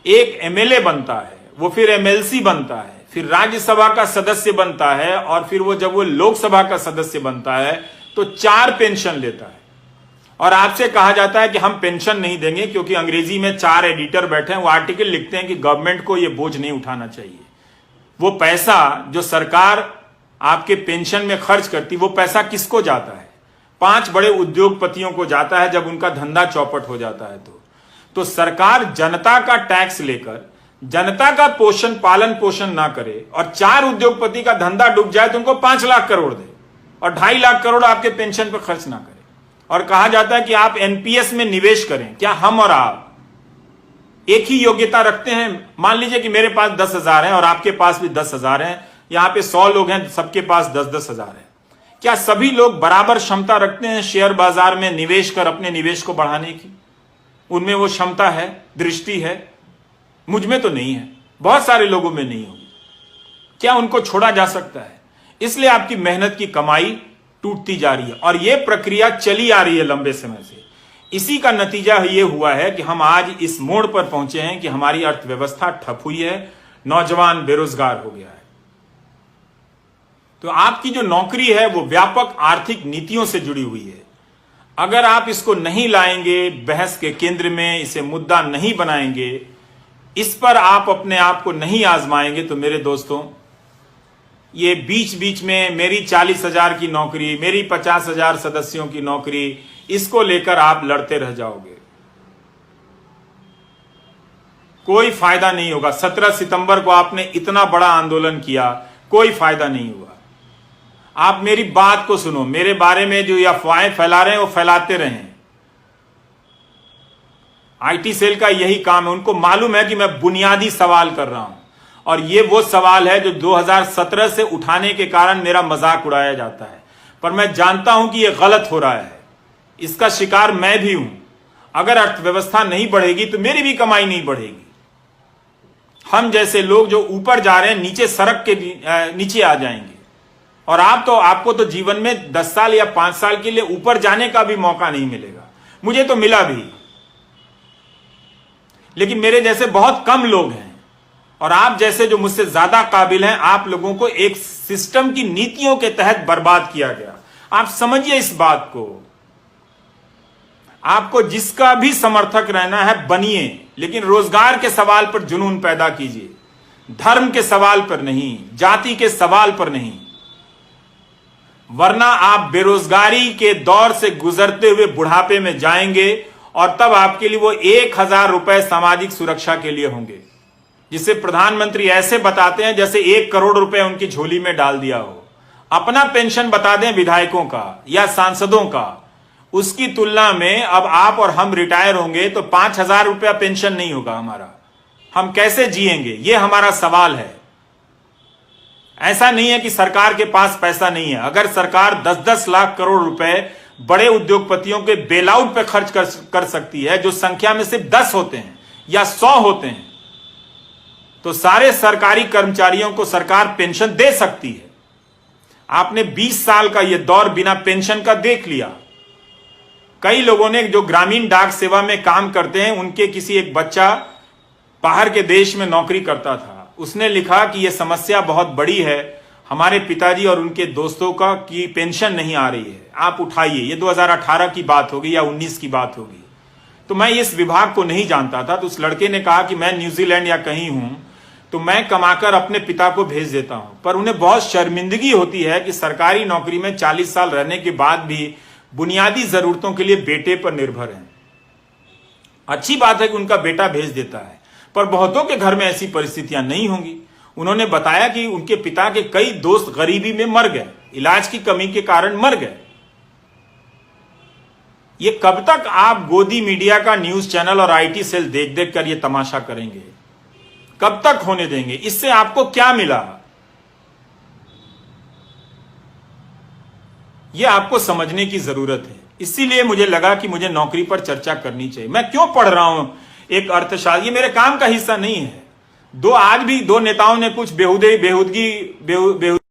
एक एमएलए बनता है, वो फिर एमएलसी बनता है, फिर राज्यसभा का सदस्य बनता है, और फिर जब वो लोकसभा का सदस्य बनता है तो 4 पेंशन लेता है। और आपसे कहा जाता है कि हम पेंशन नहीं देंगे, क्योंकि अंग्रेजी में 4 एडिटर बैठे हैं, वो आर्टिकल लिखते हैं कि गवर्नमेंट को ये बोझ नहीं उठाना चाहिए। वो पैसा जो सरकार आपके पेंशन में खर्च करती, वो पैसा किसको जाता है? 5 बड़े उद्योगपतियों को जाता है जब उनका धंधा चौपट हो जाता है। तो सरकार जनता का टैक्स लेकर जनता का पालन पोषण ना करे और 4 उद्योगपति का धंधा डूब जाए तो उनको 5 लाख करोड़ दे और 2.5 लाख करोड़ आपके पेंशन पर खर्च ना करे। और कहा जाता है कि आप एनपीएस में निवेश करें। क्या हम और आप एक ही योग्यता रखते हैं? मान लीजिए कि मेरे पास 10,000 है और आपके पास भी 10,000 है, यहां पे 100 लोग हैं, सबके पास 10-10 हजार है। क्या सभी लोग बराबर क्षमता रखते हैं शेयर बाजार में निवेश कर अपने निवेश को बढ़ाने की? उनमें वो क्षमता है, दृष्टि है? मुझ में तो नहीं है, बहुत सारे लोगों में नहीं होगी। क्या उनको छोड़ा जा सकता है? इसलिए आपकी मेहनत की कमाई टूटती जा रही है और यह प्रक्रिया चली आ रही है लंबे समय से। इसी का नतीजा यह हुआ है कि हम आज इस मोड़ पर पहुंचे हैं कि हमारी अर्थव्यवस्था ठप हुई है, नौजवान बेरोजगार हो गया है। तो आपकी जो नौकरी है वो व्यापक आर्थिक नीतियों से जुड़ी हुई है। अगर आप इसको नहीं लाएंगे बहस के केंद्र में, इसे मुद्दा नहीं बनाएंगे, इस पर आप अपने आप को नहीं आजमाएंगे, तो मेरे दोस्तों, ये बीच बीच में मेरी 40,000 की नौकरी, मेरी 50,000 सदस्यों की नौकरी, इसको लेकर आप लड़ते रह जाओगे। कोई फायदा नहीं होगा। 17 सितंबर को आपने इतना बड़ा आंदोलन किया, कोई फायदा नहीं हुआ। आप मेरी बात को सुनो, मेरे बारे में जो अफवाहें फैला रहे हैं वो फैलाते रहें। आईटी सेल का यही काम है। उनको मालूम है कि मैं बुनियादी सवाल कर रहा हूं और ये वो सवाल है जो 2017 से उठाने के कारण मेरा मजाक उड़ाया जाता है, पर मैं जानता हूं कि ये गलत हो रहा है। इसका शिकार मैं भी हूं। अगर अर्थव्यवस्था नहीं बढ़ेगी तो मेरी भी कमाई नहीं बढ़ेगी। हम जैसे लोग जो ऊपर जा रहे हैं नीचे सड़क के नीचे आ जाएंगे। और आपको तो जीवन में 10 साल या 5 साल के लिए ऊपर जाने का भी मौका नहीं मिलेगा। मुझे तो मिला भी, लेकिन मेरे जैसे बहुत कम लोग हैं और आप जैसे जो मुझसे ज्यादा काबिल हैं, आप लोगों को एक सिस्टम की नीतियों के तहत बर्बाद किया गया। आप समझिए इस बात को। आपको जिसका भी समर्थक रहना है बनिए, लेकिन रोजगार के सवाल पर जुनून पैदा कीजिए, धर्म के सवाल पर नहीं, जाति के सवाल पर नहीं, वरना आप बेरोजगारी के दौर से गुजरते हुए बुढ़ापे में जाएंगे और तब आपके लिए वो 1,000 रुपए सामाजिक सुरक्षा के लिए होंगे, जिसे प्रधानमंत्री ऐसे बताते हैं जैसे 1 करोड़ रुपए उनकी झोली में डाल दिया हो। अपना पेंशन बता दें विधायकों का या सांसदों का, उसकी तुलना में अब आप और हम रिटायर होंगे तो 5,000 रुपया पेंशन नहीं होगा हमारा। हम कैसे जिएंगे, ये हमारा सवाल है। ऐसा नहीं है कि सरकार के पास पैसा नहीं है। अगर सरकार 10-10 लाख करोड़ रुपए बड़े उद्योगपतियों के बेलआउट पे खर्च कर सकती है, जो संख्या में सिर्फ 10 होते हैं या 100 होते हैं, तो सारे सरकारी कर्मचारियों को सरकार पेंशन दे सकती है। आपने 20 साल का यह दौर बिना पेंशन का देख लिया। कई लोगों ने जो ग्रामीण डाक सेवा में काम करते हैं, उनके किसी एक बच्चा बाहर के देश में नौकरी करता था, उसने लिखा कि यह समस्या बहुत बड़ी है, हमारे पिताजी और उनके दोस्तों का की पेंशन नहीं आ रही है, आप उठाइए। ये 2018 की बात होगी या 19 की बात होगी। तो मैं इस विभाग को नहीं जानता था, तो उस लड़के ने कहा कि मैं न्यूजीलैंड या कहीं हूं तो मैं कमाकर अपने पिता को भेज देता हूं। पर उन्हें बहुत शर्मिंदगी होती है कि सरकारी नौकरी में 40 साल रहने के बाद भी बुनियादी जरूरतों के लिए बेटे पर निर्भर हैं। अच्छी बात है कि उनका बेटा भेज देता है, पर बहुतों के घर में ऐसी परिस्थितियां नहीं होंगी। उन्होंने बताया कि उनके पिता के कई दोस्त गरीबी में मर गए, इलाज की कमी के कारण मर गए। ये कब तक आप गोदी मीडिया का न्यूज चैनल और आईटी सेल देख देख कर ये तमाशा करेंगे? कब तक होने देंगे? इससे आपको क्या मिला? यह आपको समझने की जरूरत है। इसीलिए मुझे लगा कि मुझे नौकरी पर चर्चा करनी चाहिए। मैं क्यों पढ़ रहा हूं एक अर्थशास्त्र, ये मेरे काम का हिस्सा नहीं है। आज भी दो नेताओं ने कुछ बेहुदगी